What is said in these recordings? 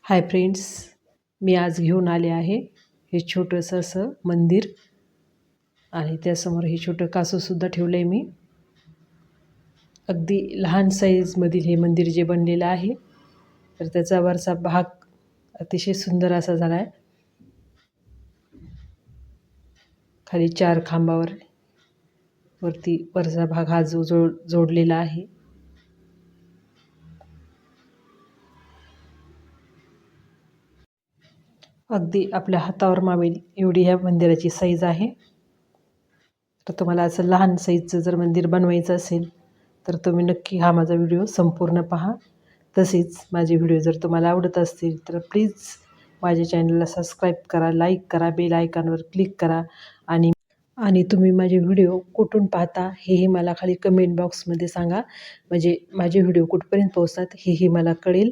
Hi friends, मी आज घेऊन आले आहे हे छोटंसं असं मंदिर आणि त्यासमोर हे छोटं कासवसुद्धा ठेवलं आहे मी. अगदी लहान साईजमधील हे मंदिर जे बनलेलं आहे, तर त्याचा वरचा भाग अतिशय सुंदर असा झाला आहे. खाली 4 खांबावर वरती वरचा भाग हा जो जोडलेला आहे. अगदी आपल्या हातावर मावेल एवढी ह्या मंदिराची साईज आहे. तर तुम्हाला असं लहान साईजचं जर मंदिर बनवायचं असेल तर तुम्ही नक्की हा माझा व्हिडिओ संपूर्ण पहा. तसेच माझे व्हिडिओ जर तुम्हाला आवडत असतील तर प्लीज माझ्या चॅनलला सबस्क्राईब करा, लाईक करा, बेल आयकॉनवर क्लिक करा आणि तुम्ही माझे व्हिडिओ कुठून पाहता हेही मला खाली कमेंट बॉक्समध्ये सांगा. म्हणजे माझे व्हिडिओ कुठपर्यंत पोहोचतात हेही मला कळेल.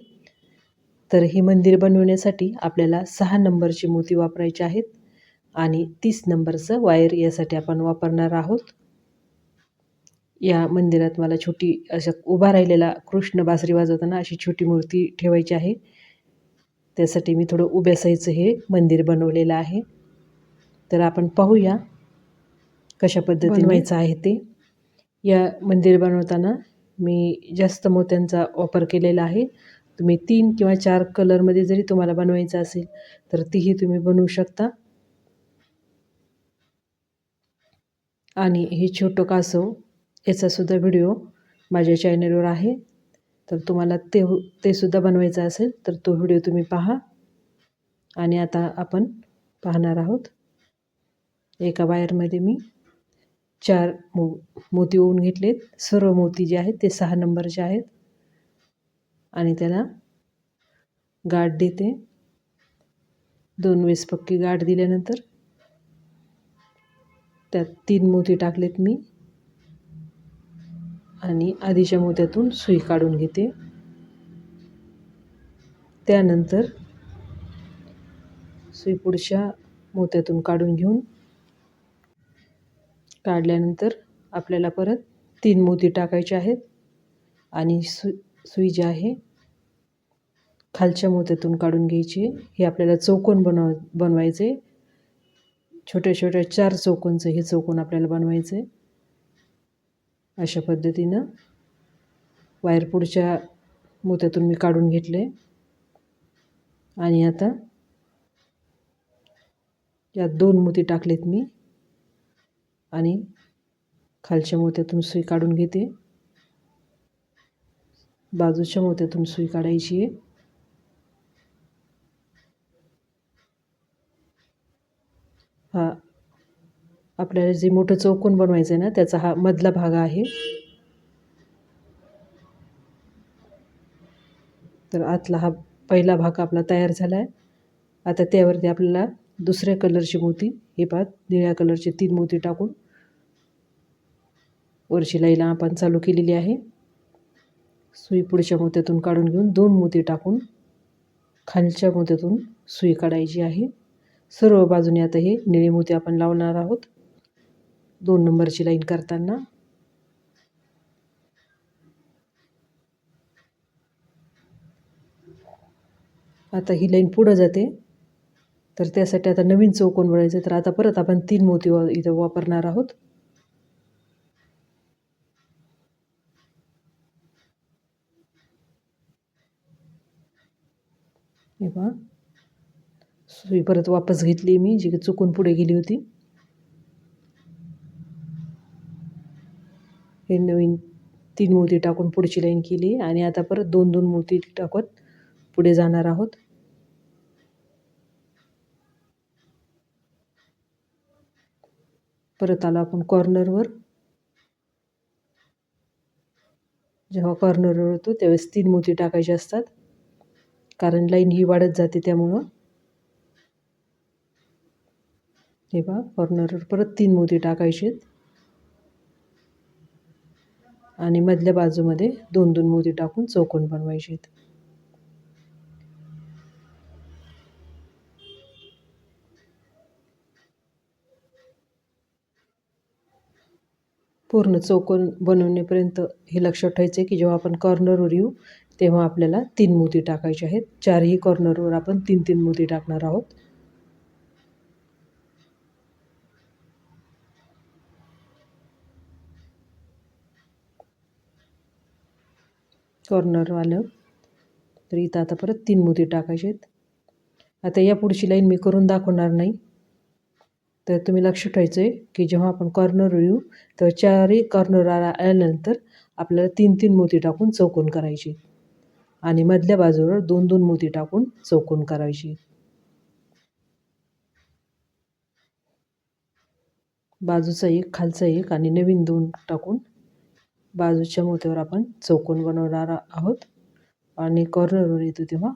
तर हे मंदिर बनवण्यासाठी आपल्याला 6 नंबरची मोती वापरायची आहेत आणि 30 नंबरचं वायर यासाठी आपण वापरणार आहोत. या मंदिरात मला छोटी अशा उभा राहिलेला कृष्ण बासरी वाजवताना अशी छोटी मूर्ती ठेवायची आहे. त्यासाठी मी थोडं उभ्या साईजचं हे मंदिर बनवलेलं आहे. तर आपण पाहूया कशा पद्धतीने बनवायचं आहे ते. या मंदिर बनवताना मी जास्त मोत्यांचा वापर केलेला आहे. तुम्ही 3 किंवा 4 कलरमध्ये जरी तुम्हाला बनवायचं असेल तर तीही तुम्ही बनवू शकता. आणि हे छोटं कासव याचासुद्धा व्हिडिओ माझ्या चॅनलवर आहे. तर तुम्हाला ते सुद्धा बनवायचं असेल तर तो व्हिडिओ तुम्ही पहा. आणि आता आपण पाहणार आहोत. एका वायरमध्ये मी 4 मोती ओवून घेतलेत. सर्व मोती जे आहेत ते 6 नंबरचे आहेत. आणि त्याला गाठ देते. 2 वेळेस पक्की गाठ दिल्यानंतर त्यात 3 मोती टाकलेत मी आणि आधीच्या मोत्यातून सुई काढून घेते. त्यानंतर सुई पुढच्या मोत्यातून काढून घेऊन काढल्यानंतर आपल्याला परत 3 मोती टाकायचे आहेत आणि सुई जी आहे खालच्या मोत्यातून काढून घ्यायची. हे आपल्याला चौकोन बनवायचे. छोट्या छोट्या 4 चौकोनचं हे चौकोन आपल्याला बनवायचे. अशा पद्धतीनं वायर पुढच्या मोत्यातून मी काढून घेतले आणि आता यात 2 मोती टाकलेत मी आणि खालच्या मोत्यातून सुई काढून घेते. बाजूच्या मोत्यातून सुई काढायची आहे. हा आपल्याला जे मोठं चौकोन बनवायचं आहे ना त्याचा हा मधला भाग आहे. तर आतला हा पहिला भाग आपला तयार झाला आहे. आता त्यावरती आपल्याला दुसऱ्या कलरची मोती हे पहा निळ्या कलरचे 3 मोती टाकून वरची लाईन आपण चालू केलेली आहे. सुई पुढच्या मोत्यातून काढून घेऊन 2 मोती टाकून खालच्या मोत्यातून सुई काढायची आहे. सर्व बाजूने आता हे निळे मोती आपण लावणार आहोत 2 नंबरची लाईन करताना. आता ही लाईन पुढं जाते तर त्यासाठी आता नवीन चौकोन बनवायचं. तर आता परत आपण 3 मोती इथं वापरणार आहोत. हे पहा सुई परत वापस घेतली मी जी चुकून पुढे गेली होती. हे नवीन 3 मोती टाकून पुढची लाईन केली आणि आता परत 2-2 मोती टाकत पुढे जाणार आहोत. परत आलो आपण कॉर्नरवर. जेव्हा कॉर्नरवर होतो त्यावेळेस 3 मोती टाकायचे असतात कारण लाईन ही वाढत जाते त्यामुळं. हे पहा कॉर्नरवर परत 3 मोती टाकायचे आणि मधल्या बाजूमध्ये 2-2 मोती टाकून चौकोन बनवायचे आहेत. पूर्ण चौकोन बनवण्यापर्यंत हे लक्षात ठेवायचं आहे की जेव्हा आपण कॉर्नरवर येऊ तेव्हा आपल्याला 3 मोती टाकायचे आहेत. चारही कॉर्नरवर आपण 3-3 मोती टाकणार आहोत. कॉर्नर आलं तर इथं आता परत 3 मोती टाकायचे आहेत. आता या पुढची लाईन मी करून दाखवणार नाही, तर तुम्ही लक्ष ठेवायचं आहे की जेव्हा आपण कॉर्नरवर येऊ तर चारही कॉर्नर आल्यानंतर आपल्याला 3-3 मोती टाकून चौकोन करायचे आणि मधल्या बाजूवर 2-2 मोती टाकून चौकोन करायचे. बाजूचा एक, खालचा एक आणि नवीन 2 टाकून बाजूच्या मोत्यावर आपण चौकोन बनवणार आहोत आणि कॉर्नरवर येतो तेव्हा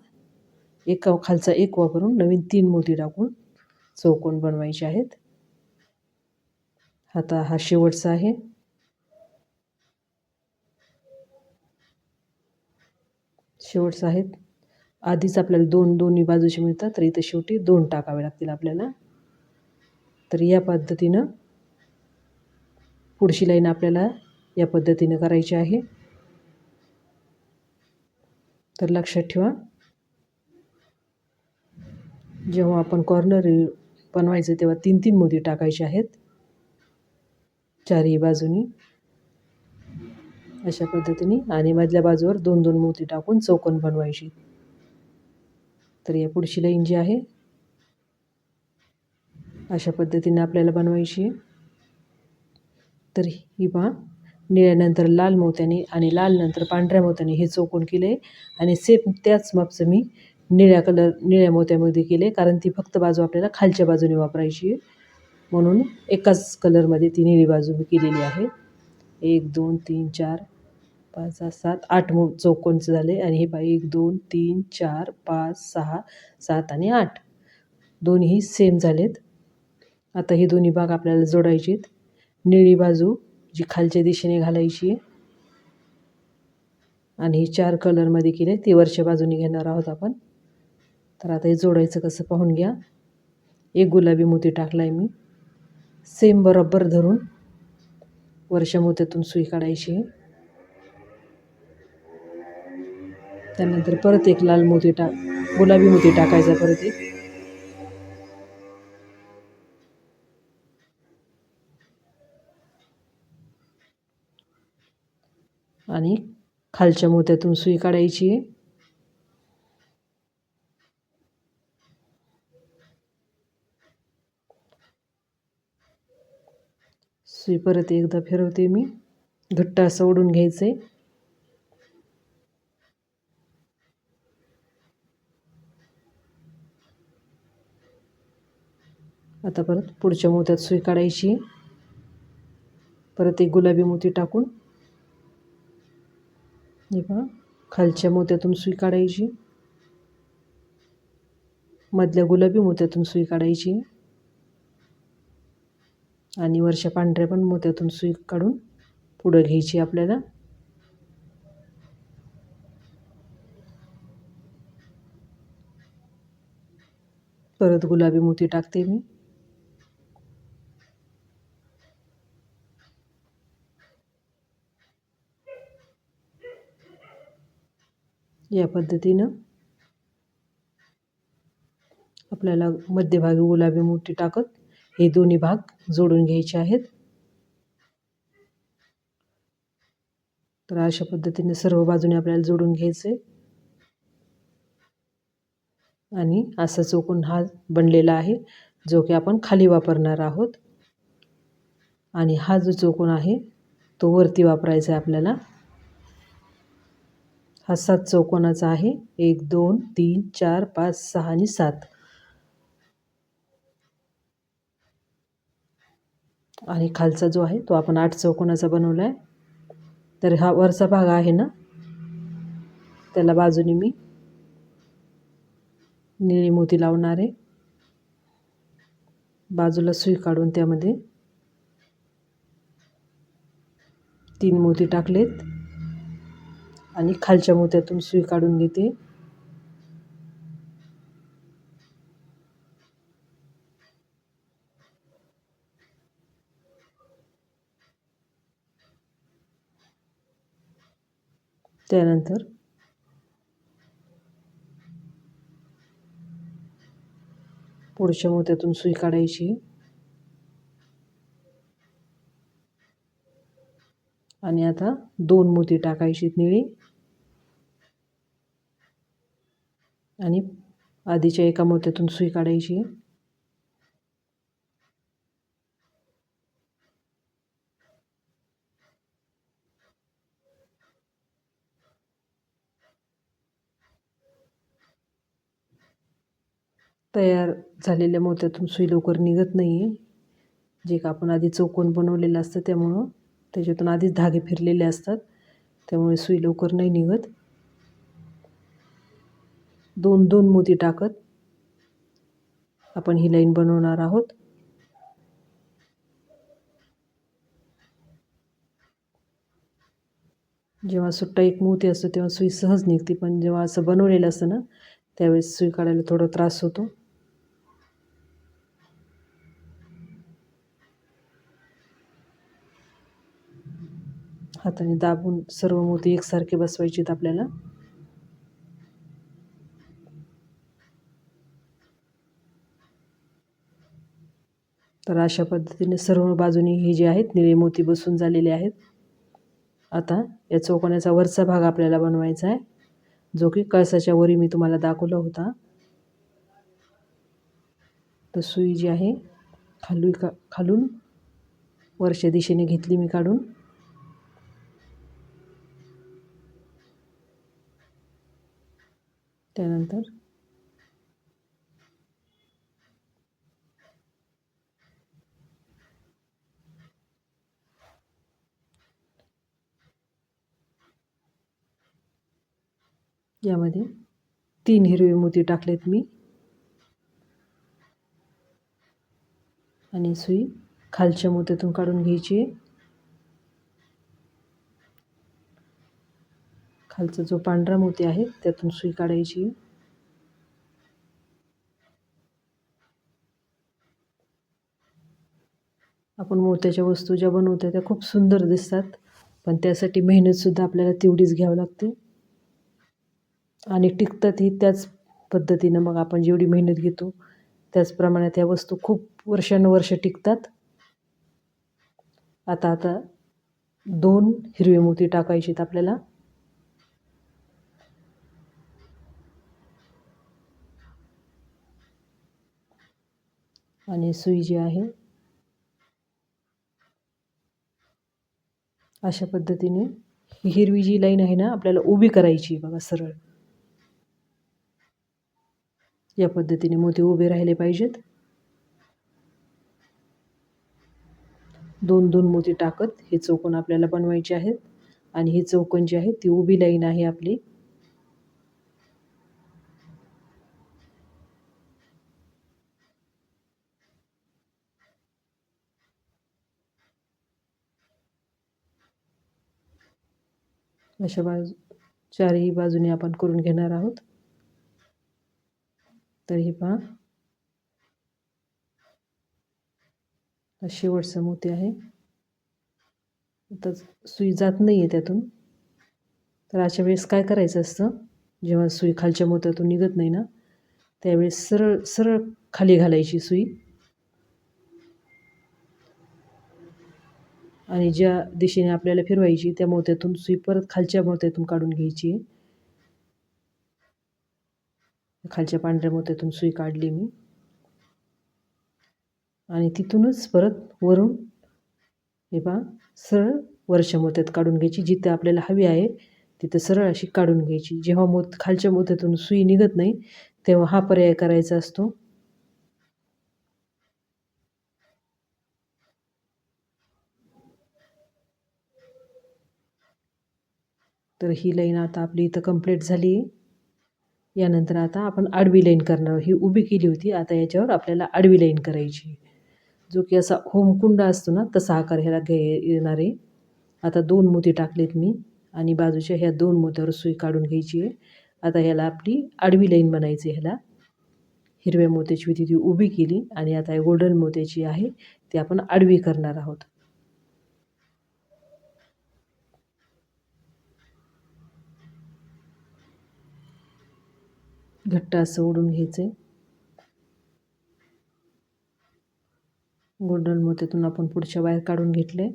एक खालचा एक वापरून नवीन 3 मोती टाकून चौकोन बनवायचे आहेत. आता हा शेवटचा आहे. शेवटचा आहे. आधीच आपल्याला दोन्ही बाजूचे मिळतात तर इथं शेवटी 2 टाकावे लागतील आपल्याला. तर या पद्धतीनं पुढची लाईन आपल्याला या पद्धतीनं करायची आहे. तर लक्षात ठेवा, जेव्हा आपण कॉर्नर बनवायचं तेव्हा 3-3 मोती टाकायचे आहेत चारही बाजूनी अशा पद्धतीने आणि मधल्या बाजूवर 2-2 मोती टाकून चौकोन बनवायची. तर या पुढची लाईन जी आहे अशा पद्धतीने आपल्याला बनवायची आहे. तर ही पहा, निळ्यानंतर लाल मोत्याने आणि लाल नंतर पांढऱ्या मोत्याने हे चौकोन केले आहे आणि सेम त्याच मापचं मी निळ्या मोत्यामध्ये केले, कारण ती फक्त बाजू आपल्याला खालच्या बाजूने वापरायची आहे म्हणून एकाच कलरमध्ये ती निळी बाजू मी केलेली आहे. 1 2 3 4 5 6 7 8 चौकोनचे झाले आणि हे पहा 1 2 3 4 5 6 7 आणि 8 दोन्ही सेम झालेत. आता हे दोन्ही भाग आपल्याला जोडायचे आहेत. निळी बाजू जी खालच्या दिशेने घालायची आहे आणि ही 4 कलरमध्ये केले ती वरच्या बाजूने घेणार आहोत आपण. तर आता हे जोडायचं कसं पाहून घ्या. एक गुलाबी मोती टाकला आहे मी, सेम बरोबर धरून वरच्या मोत्यातून सुई काढायची आहे. त्यानंतर परत एक लाल मोती गुलाबी मोती टाकायचा परत एक आणि खालच्या मोत्यातून सुई काढायची आहे. सुई परत एकदा फिरवते मी, घट्ट असं ओढून घ्यायचं आहे. आता परत पुढच्या मोत्यात सुई काढायची, परत एक गुलाबी मोती टाकून हे पहा खालच्या मोत्यातून सुई काढायची, मधल्या गुलाबी मोत्यातून सुई काढायची आणि वरच्या पांढऱ्या पण मोत्यातून सुई काढून पुढं घ्यायची आपल्याला. परत गुलाबी मोती टाकते मी. या पद्धतीनं आपल्याला मध्यभागी गुलाबी मोती टाकत हे दोन्ही भाग जोडून घ्यायचे आहेत. तर अशा पद्धतीने सर्व बाजूने आपल्याला जोडून घ्यायचं आहे आणि असा चौकोन हा बनलेला आहे जो की आपण खाली वापरणार आहोत आणि हा जो चौकोन आहे तो वरती वापरायचा आहे आपल्याला. हा 7 चौकोनाचा आहे, 1 2 3 4 5 6 आणि 7 आणि खालचा जो आहे तो आपण 8 चौकोनाचा बनवला आहे. तर हा वरचा भाग आहे ना त्याला बाजूने मी निळी मोती लावणार आहे. बाजूला सुई काढून त्यामध्ये 3 मोती टाकलेत आणि खालच्या मोत्यातून सुई काढून घेते. त्यानंतर पुढच्या मोत्यातून सुई काढायची आणि आता 2 मोती टाकायची निळी आणि आधीच्या एका मोत्यातून सुई काढायची. तयार झालेल्या मोत्यातून सुई लवकर निघत नाही आहे. जे का आपण आधी चौकोन बनवलेलं असतं त्यामुळं त्याच्यातून आधीच धागे फिरलेले असतात, त्यामुळे सुई लवकर नाही निघत. 2-2 मोती टाकत आपण ही लाईन बनवणार आहोत. जेव्हा सुट्टा एक मोती असतो तेव्हा सुई सहज निघते, पण जेव्हा असं बनवलेलं असतं ना त्यावेळेस सुई काढायला थोडा त्रास होतो. हाताने दाबून सर्व मोती एकसारखे बसवायचे आहेत आपल्याला. तर अशा पद्धतीने सर्व बाजूनी हे जे आहेत निळे मोती बसून झालेले आहेत. आता या चौकोनाचा वरचा भाग आपल्याला बनवायचा आहे, जो की कळसाच्या वरी मी तुम्हाला दाखवला होता. तर सुई जी आहे खालून वरच्या दिशेने घेतली मी काढून. त्यानंतर यामध्ये 3 हिरवे मोती टाकलेत मी आणि सुई खालच्या मोत्यातून काढून घ्यायची. खालचा जो पांढरा मोती आहे त्यातून सुई काढायची. आपण मोत्याच्या वस्तू ज्या बनवतो त्या खूप सुंदर दिसतात, पण त्यासाठी मेहनतसुद्धा आपल्याला तेवढीच घ्यावी लागते आणि टिकतातही त्याच पद्धतीनं. मग आपण जेवढी मेहनत घेतो त्याचप्रमाणे त्या वस्तू खूप वर्षानुवर्ष टिकतात. आता 2 हिरवे मोती टाकायचे आहेत आपल्याला आणि सुई जी आहे अशा पद्धतीने ही हिरवी जी लाईन आहे ना आपल्याला उभी करायची बघा सरळ. या पद्धतीने मोती उभे राहिले पाहिजेत. 2-2 मोती टाकत हे चौकोन आपल्याला बनवायचे आहेत आणि ही चौकोन जी आहे ती उभी लाईन आहे आपली. अशा चारही बाजूने आपण करून घेणार आहोत. तर हे पहा, शेवटचा मोती आहे. आता सुई जात नाही आहे त्यातून. तर अशा वेळेस काय करायचं असतं, जेव्हा सुई खालच्या मोत्यातून निघत नाही ना त्यावेळेस सरळ सरळ खाली घालायची सुई आणि ज्या दिशेने आपल्याला फिरवायची त्या मोत्यातून सुई परत खालच्या मोत्यातून काढून घ्यायची. खालच्या पांढऱ्या मोत्यातून सुई काढली मी आणि तिथूनच परत वरून हे पहा सरळ वरच्या मोत्यात काढून घ्यायची. जिथे आपल्याला हवी आहे तिथं सरळ अशी काढून घ्यायची. जेव्हा खालच्या मोत्यातून सुई निघत नाही तेव्हा हा पर्याय करायचा असतो. तर ही लाईन आता आपली इथं कंप्लीट झाली आहे. यानंतर आता आपण आडवी लाईन करणार. ही उभी केली होती, आता याच्यावर आपल्याला आडवी लाईन करायची, जो की असा होमकुंड असतो ना तसा आकार ह्याला येणार आहे. आता 2 मोती टाकलेत मी आणि बाजूच्या ह्या 2 मोत्यावर सुई काढून घ्यायची आहे. आता ह्याला आपली आडवी लाईन बनायची. ह्याला हिरव्या मोत्याची होती ती उभी केली आणि आता गोल्डन मोत्याची आहे ती आपण आडवी करणार आहोत. घट्ट असं ओढून घ्यायचं आहे. गोल्डन मोत्यातून आपण पुढच्या वायर काढून घेतले.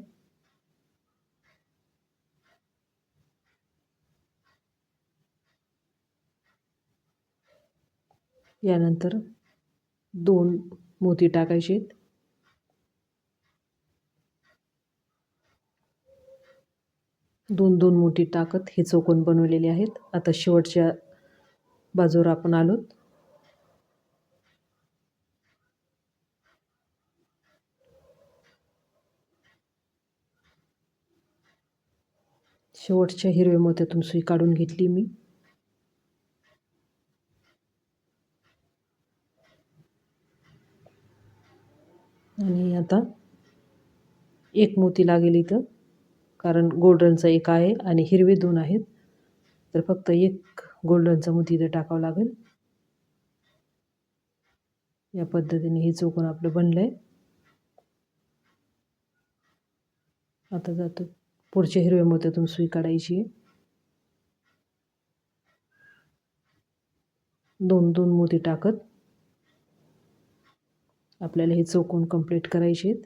यानंतर 2 मोती टाकायचे. 2-2 मोती टाकत हे चौकोन बनवलेले आहेत. आता शेवटच्या बाजूवर आपण आलोत. शेवटच्या हिरव्या मोत्यातून सुई काढून घेतली मी. आणि आता 1 मोती लागेल इथं, कारण गोल्डनचा 1 आहे आणि हिरवे 2 आहेत, तर फक्त 1 गोल्डनचा मोती इथं टाकावा लागेल. या पद्धतीने हे चौकोन आपलं बनलं आहे. आता जातो पुढच्या हिरव्या मोत्यातून सुई काढायची आहे. 2-2 मोती टाकत आपल्याला हे चौकोन कंप्लीट करायचे आहेत.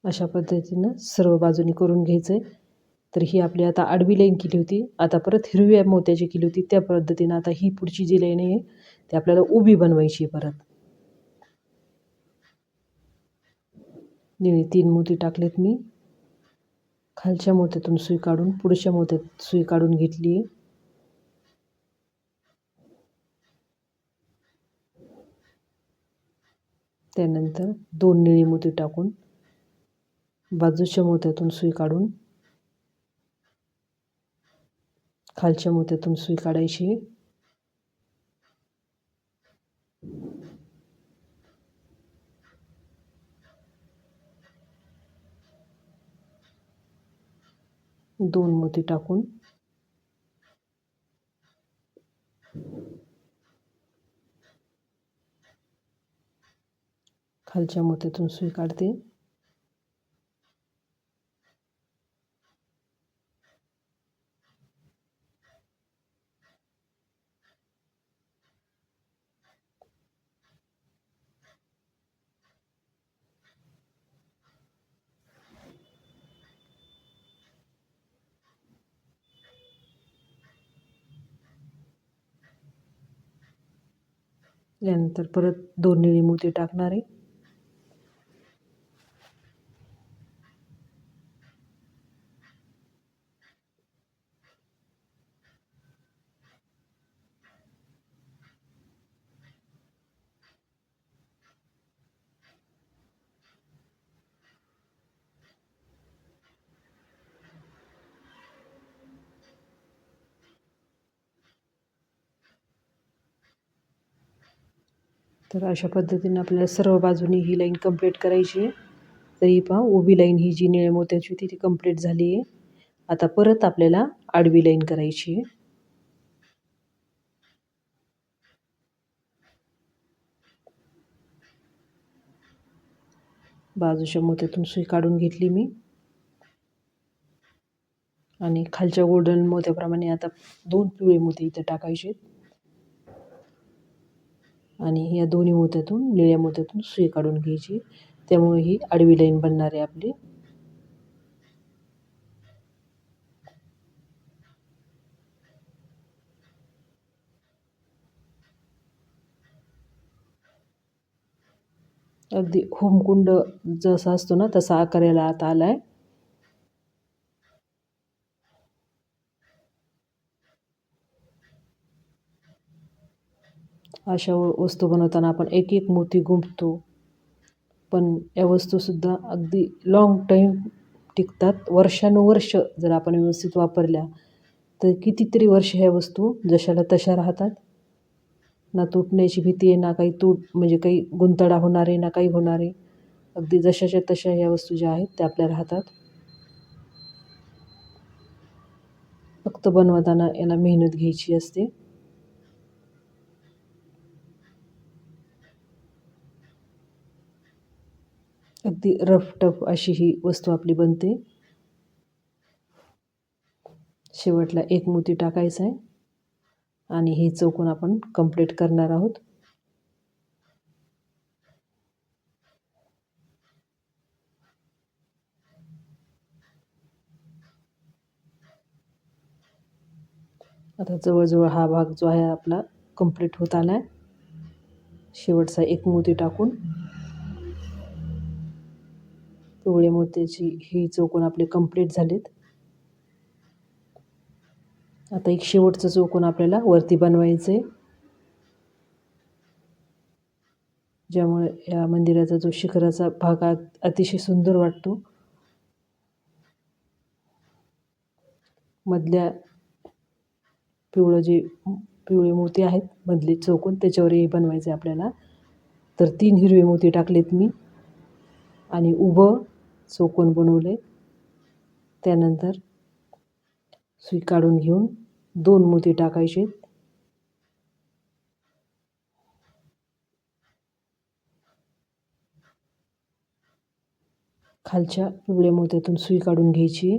अशा पद्धतीनं सर्व बाजूनी करून घ्यायचं आहे. तर ही आपली आता आडवी लाईन केली होती, आता परत हिरव्या मोत्याची केली होती त्या पद्धतीनं आता ही पुढची जी लाईन आहे ती आपल्याला उभी बनवायची परत. निळे 3 मोती टाकलेत मी. खालच्या मोत्यातून सुई काढून पुढच्या मोत्यात सुई काढून घेतली आहे. त्यानंतर 2 निळी मोती टाकून बाजूच्या मोत्यातून सुई काढून खालच्या मोत्यातून सुई काढायची आहे. दोन मोती टाकून खालच्या मोत्यातून सुई काढते. यानंतर परत 2 निळी मोती टाकणार आहे. तर अशा पद्धतीने आपल्याला सर्व बाजूनी ही लाईन कंप्लीट करायची आहे. तरी पहा उभी लाईन ही जी निळ्या मोत्याची होती ती कंप्लीट झाली आहे. आता परत आपल्याला आडवी लाईन करायची आहे. बाजूच्या मोत्यातून सुई काढून घेतली मी आणि खालच्या गोल्डन मोत्याप्रमाणे आता 2 पिवळे मोती इथे टाकायचे आणि या दोन्ही मोत्यातून निळ्या मोत्यातून सुई काढून घ्यायची. त्यामुळे ही आडवी लाईन बनणार आहे आपली. अगदी होमकुंड जसा असतो ना तसा आकार याला आता आला आहे. अशा वस्तू बनवताना आपण एक एक मोती गुंफतो, पण या वस्तूसुद्धा अगदी लाँग टाईम टिकतात. वर्षानुवर्ष जर आपण व्यवस्थित वापरल्या तर कितीतरी वर्ष ह्या वस्तू जशाला तशा राहतात. ना तुटण्याची भीती आहे, ना काही म्हणजे काही गुंतडा होणार आहे, ना काही होणार आहे. अगदी जशाच्या तशा ह्या वस्तू ज्या आहेत त्या आपल्या राहतात. फक्त बनवताना याला मेहनत घ्यायची असते. अगदी रफ टफ अशी ही वस्तू आपली बनते. शेवटला एक मोती टाकायचा आहे आणि हे चौकोन आपण कंप्लीट करणार आहोत. आता जवळजवळ हा भाग जो आहे आपला कंप्लीट होत आला आहे. शेवटचा एक मोती टाकून पिवळे मोत्याची ही चौकोन आपले कंप्लीट झालेत. आता एक शेवटचं चौकोन आपल्याला वरती बनवायचं आहे, ज्यामुळे या मंदिराचा जो शिखराचा भाग अतिशय सुंदर वाटतो. मधल्या पिवळे मोती आहेत मधले चौकोन, त्याच्यावरही बनवायचे आपल्याला. तर 3 हिरवे मोती टाकलेत मी आणि उभं चौकोन बनवले. त्यानंतर सुई काढून घेऊन 2 मोती टाकायचे. खालच्या पिवळ्या मोत्यातून सुई काढून घ्यायची.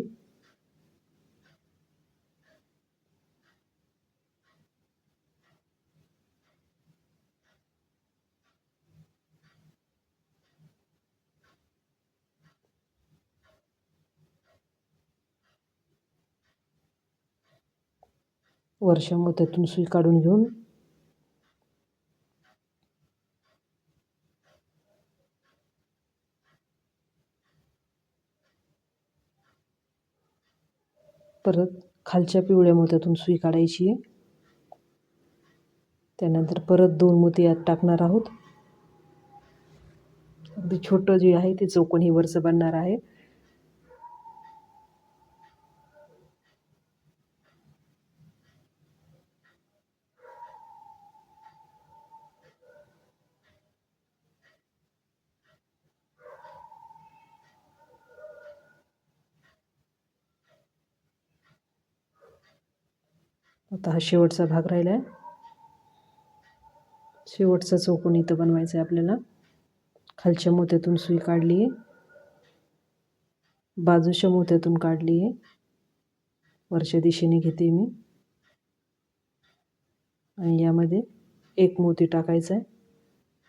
वरच्या मोत्यातून सुई काढून घेऊन परत खालच्या पिवळ्या मोत्यातून सुई काढायची. त्यानंतर परत 2 मोती यात टाकणार आहोत. अगदी छोटं जे आहे ते चौकोन हे वरचं बनणार आहे. आता हा शेवटचा भाग राहिला आहे. शेवटचा चौकोन इथं बनवायचा आहे आपल्याला. खालच्या मोत्यातून सुई काढली आहे, बाजूच्या मोत्यातून काढली आहे, वरच्या दिशेने घेते मी आणि यामध्ये एक मोती टाकायचा आहे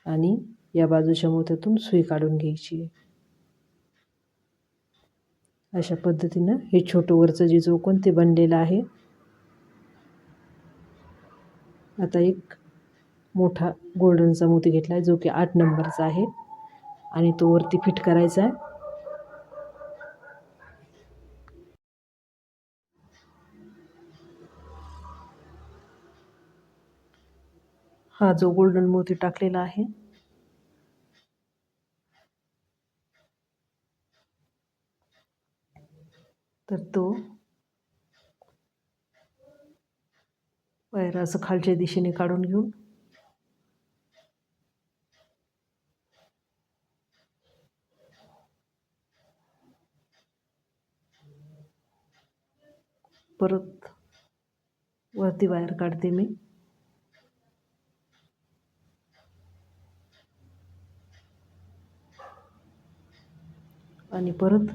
आणि या बाजूच्या मोत्यातून सुई काढून घ्यायची आहे. अशा पद्धतीनं हे छोटं वरचं जे चौकोन ते बनलेलं आहे. आता एक मोठा गोल्डनचा मोती घेतला आहे, जो की 8 नंबरचा आहे आणि तो वरती फिट करायचा आहे. हा जो गोल्डन मोती टाकलेला आहे तर तो वायर असं खालच्या दिशेने काढून घेऊन परत वरती वायर काढते मी आणि परत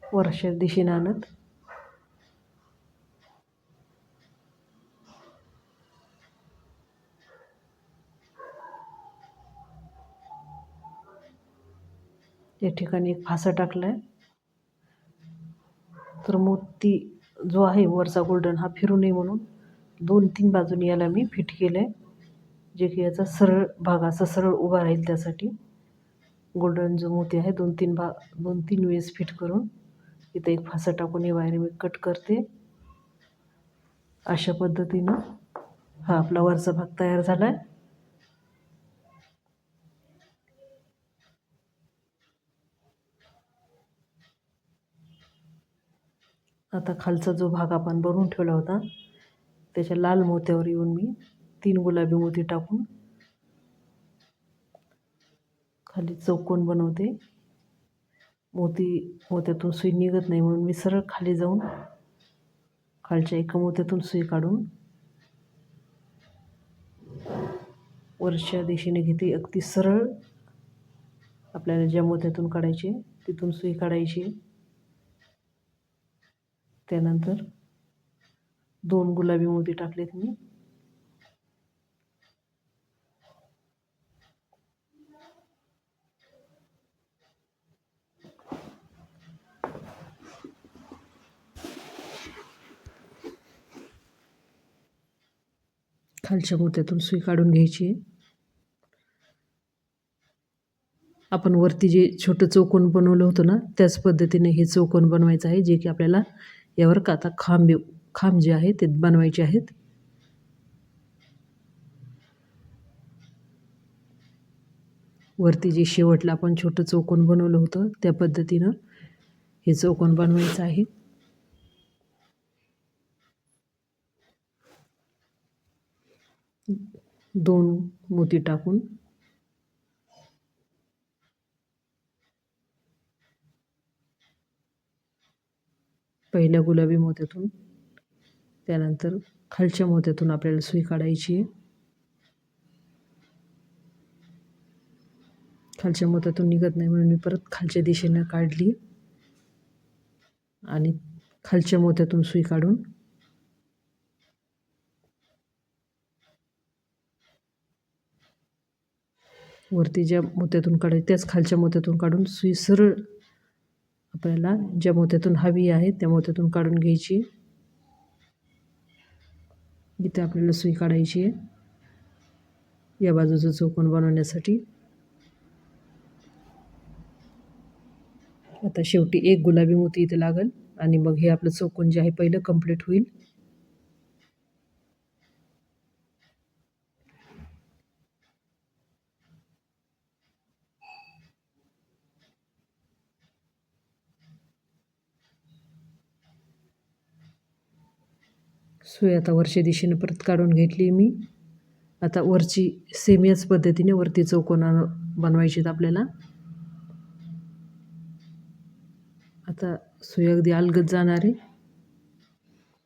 वरच्या दिशेने आणत या ठिकाणी एक फासा टाकला आहे. तर मोती जो आहे वरचा गोल्डन हा फिरू नये म्हणून 2-3 बाजूनी याला मी फिट केलं आहे, जे की याचा सरळ भाग असा सरळ उभा राहील. त्यासाठी गोल्डन जो मोती आहे 2-3 वेळेस फिट करून इथं एक फासा टाकून ही वायर मी कट करते. अशा पद्धतीनं हा आपला वरचा भाग तयार झाला आहे. आता खालचा जो भाग आपण बनवून ठेवला होता त्याच्या लाल मोत्यावर येऊन मी 3 गुलाबी मोती टाकून खाली चौकोन बनवते मोत्यातून सुई निघत नाही म्हणून मी सरळ खाली जाऊन खालच्या एका मोत्यातून सुई काढून वरच्या दिशेने घेते. अगदी सरळ आपल्याला ज्या मोत्यातून काढायची तिथून सुई काढायची. त्यानंतर 2 गुलाबी मोती टाकलेत मी. खालच्या मोत्यातून सुई काढून घ्यायची. आपण वरती जे छोटं चौकोन बनवलं होतं ना त्याच पद्धतीने हे चौकोन बनवायचं आहे, जे की आपल्याला यावर का आता खांब जे आहे ते बनवायचे आहेत. वरती जे शेवटला आपण छोटं चौकोन बनवलं होतं त्या पद्धतीनं हे चौकोन बनवायचं आहे. दोन मोती टाकून पहिल्या गुलाबी मोत्यातून त्यानंतर खालच्या मोत्यातून आपल्याला सुई काढायची आहे. खालच्या मोत्यातून निघत नाही म्हणून मी परत खालच्या दिशेनं काढली आणि खालच्या मोत्यातून सुई काढून वरती ज्या मोत्यातून काढायची त्याच खालच्या मोत्यातून काढून सुई सरळ आपल्याला ज्या मोत्यातून हवी आहे त्या मोत्यातून काढून घ्यायची. इथे आपल्याला सुई काढायची आहे या बाजूचं चौकोन बनवण्यासाठी. आता शेवटी एक गुलाबी मोती इथे लागेल आणि मग हे आपलं चौकोन जे आहे पहिलं कंप्लीट होईल. सुई आता वरच्या दिशेने परत काढून घेतली मी. आता वरची सेम याच पद्धतीने वरती चौकोन बनवायचे आहेत आपल्याला. आता सुई अगदी अलगद जाणार आहे.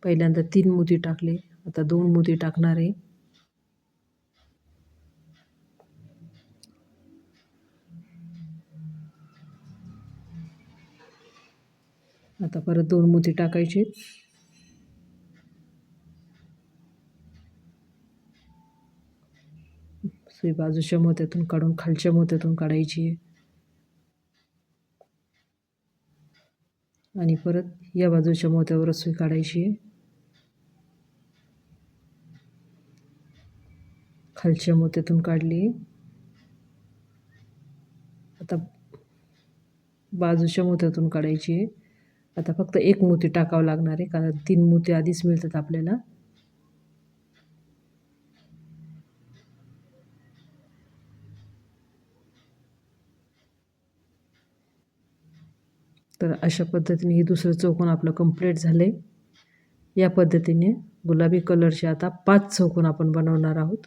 पहिल्यांदा 3 मोती टाकले, आता 2 मोती टाकणार आहे. आता परत 2 मोती टाकायचे. सुई बाजूच्या मोत्यातून काढून खालच्या मोत्यातून काढायची आहे आणि परत या बाजूच्या मोत्यावर सुई काढायची आहे. खालच्या मोत्यातून काढली. आता बाजूच्या मोत्यातून काढायची आहे. आता फक्त 1 मोती टाकावं लागणार आहे कारण 3 मोती आधीच मिळतात आपल्याला. तर अशा पद्धतीने हे दुसरं चौकोन आपलं कंप्लीट झालं आहे. या पद्धतीने गुलाबी कलरचे आता 5 चौकोन आपण बनवणार आहोत.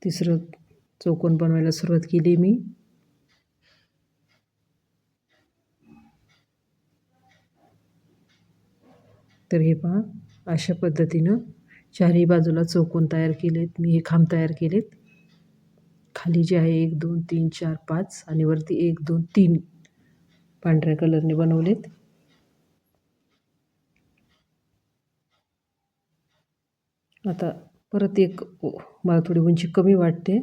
तिसरं चौकोन बनवायला सुरुवात केली मी. तर हे पहा अशा पद्धतीनं चारही बाजूला चौकोन तयार केलेत मी. हे खांब तयार केलेत. खाली जे आहे 1 2 3 4 5 आणि वरती 1 2 3 पांढऱ्या कलरने बनवलेत. आता परत एक मला थोडी उंची कमी वाटते.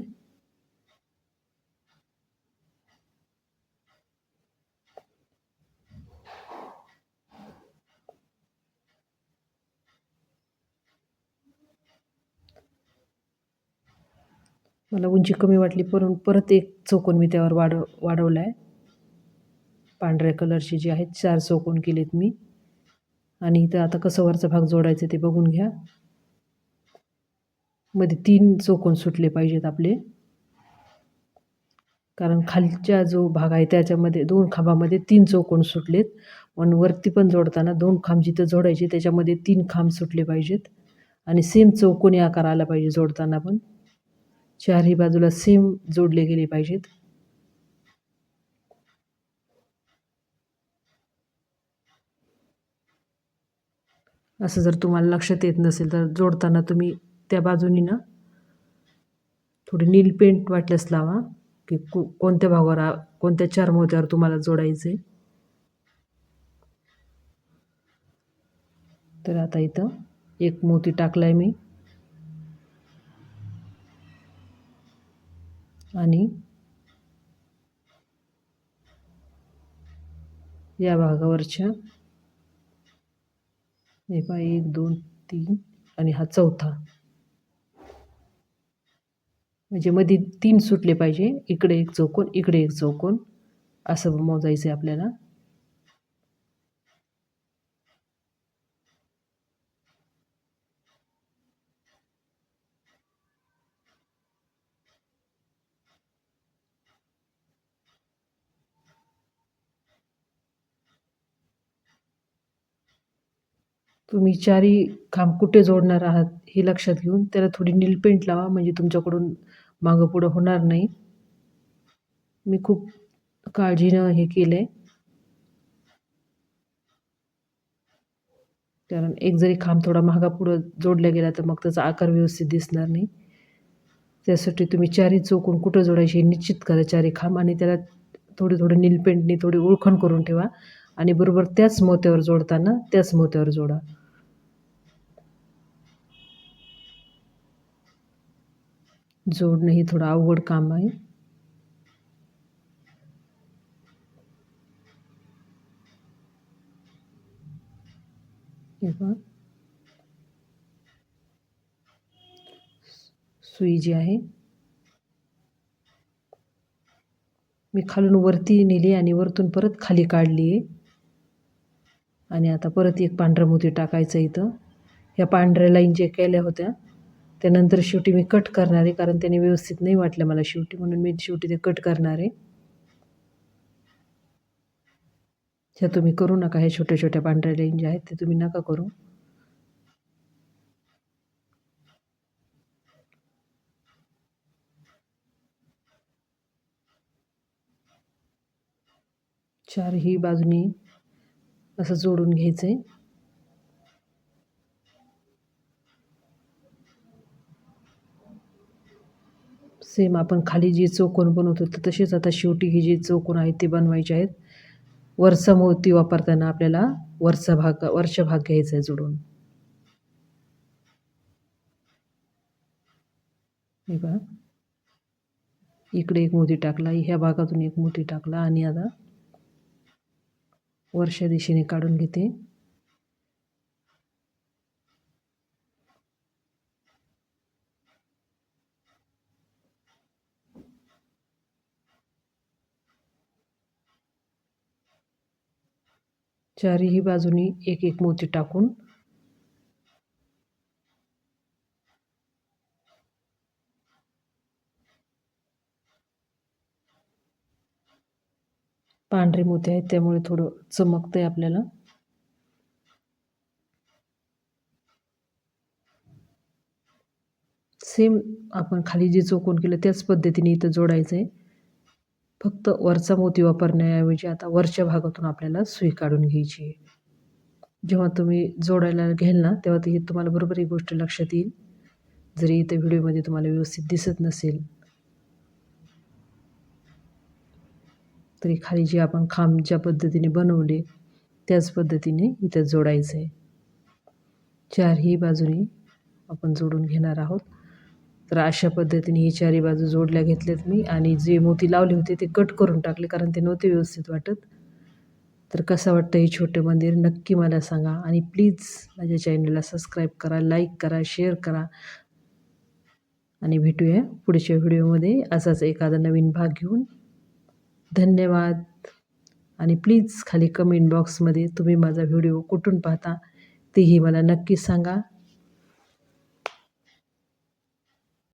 मला उंची कमी वाटली म्हणून परत एक चौकोन मी त्यावर वाढवला आहे. पांढऱ्या कलरचे जे आहेत 4 चौकोन केलेत मी. आणि इथं आता कसं वरचा भाग जोडायचा ते बघून घ्या. मध्ये 3 चौकोन सुटले पाहिजेत आपले, कारण खालच्या जो भाग आहे त्याच्यामध्ये 2 खांबामध्ये 3 चौकोन सुटलेत. म्हणून वरती पण जोडताना 2 खांब जिथं जोडायचे त्याच्यामध्ये 3 खांब सुटले पाहिजेत. आणि सेम चौकोनी आकार आला पाहिजे जोडताना पण. चारही बाजूला सेम जोडले गेले पाहिजेत. असं जर तुम्हाला लक्षात येत नसेल तर जोडताना तुम्ही त्या बाजूनी ना थोडी नील पेंट वाटल्यास लावा, की कोणत्या भागावर कोणत्या 4 मोत्यावर तुम्हाला जोडायचे. तर आता इथं एक मोती टाकलाय मी आणि या भागावरच्या हे पहा 1 2 3 आणि हा चौथा, म्हणजे मध्ये 3 सुटले पाहिजे. इकडे एक चौकोन, इकडे एक चौकोन असं मोजायचं आहे आपल्याला. तुम्ही चारही खांब कुठे जोडणार आहात हे लक्षात घेऊन त्याला थोडी नील पेंट लावा, म्हणजे तुमच्याकडून मागं पुढं होणार नाही. मी खूप काळजीनं हे केलंय, कारण एक जरी खांब थोडा मागा पुढं जोडला गेला तर मग त्याचा आकार व्यवस्थित दिसणार नाही. त्यासाठी तुम्ही चारही चौकोन कुठं जोडायचे हे निश्चित करा चारही खांब, आणि त्याला थोडं नील पेंटने थोडी ओळखण करून ठेवा आणि बरोबर त्याच मोत्यावर जोडताना त्याच मोत्यावर जोडा. जोडणं हे थोडं अवघड काम आहे. हे पहा, सुई जी आहे मी खालून वरती नेली आणि वरतून परत खाली काढली आहे. आणि आता परत एक पांढरा मोती टाकायचं इथं. ह्या पांढऱ्या लाईन जे केल्या होत्या त्यानंतर शेवटी मी कट करणार आहे, कारण त्याने व्यवस्थित नाही वाटलं मला शेवटी, म्हणून मी शेवटी ते कट करणार आहे. ह्या तुम्ही करू नका, ह्या छोट्या छोट्या पांढऱ्या लाईन ज्या आहेत ते तुम्ही नका करू. चारही बाजूनी असं जोडून घ्यायचं आहे. सेम आपण खाली जे चौकोन बनवतो तर तसेच आता शेवटी हे जे चौकोन आहेत ते बनवायचे आहेत. वरचा मोती वापरताना आपल्याला वरचा भाग घ्यायचा आहे जोडून. हे पहा, इकडे एक मोती टाकला, ह्या भागातून एक मोती टाकला आणि आता वरच्या दिशेने काढून घेते. चारही बाजूनी एक एक मोती टाकून पांढरे मोती आहेत त्यामुळे थोडं चमकतंय आपल्याला. सेम आपण खाली जे चौकोन केलं त्याच पद्धतीने इथं जोडायचं आहे. फक्त वरचा मोती वापरण्याऐवजी आता वरच्या भागातून आपल्याला सुई काढून घ्यायची आहे. जेव्हा तुम्ही जोडायला घ्याल ना तेव्हा ते तुम्हाला बरोबर एक गोष्ट लक्षात येईल, जरी इथं व्हिडिओमध्ये तुम्हाला व्यवस्थित दिसत नसेल तरी खाली जे आपण खांब ज्या पद्धतीने बनवले त्याच पद्धतीने इथं जोडायचं आहे. चारही बाजूनी आपण जोडून घेणार आहोत. तर अशा पद्धतीने ही चारही बाजू जोडल्या घेतल्यात मी, आणि जे मोती लावले होते ते कट करून टाकले कारण ते नव्हते व्यवस्थित वाटत. तर कसं वाटतं हे छोटं मंदिर नक्की मला सांगा, आणि प्लीज माझ्या चॅनलला सबस्क्राईब करा, लाईक करा, शेअर करा, आणि भेटूया पुढच्या व्हिडिओमध्ये असाच एखादा नवीन भाग घेऊन. धन्यवाद. आणि प्लीज खाली कमेंट बॉक्समध्ये तुम्ही माझा व्हिडिओ कुठून पाहता तेही मला नक्की सांगा.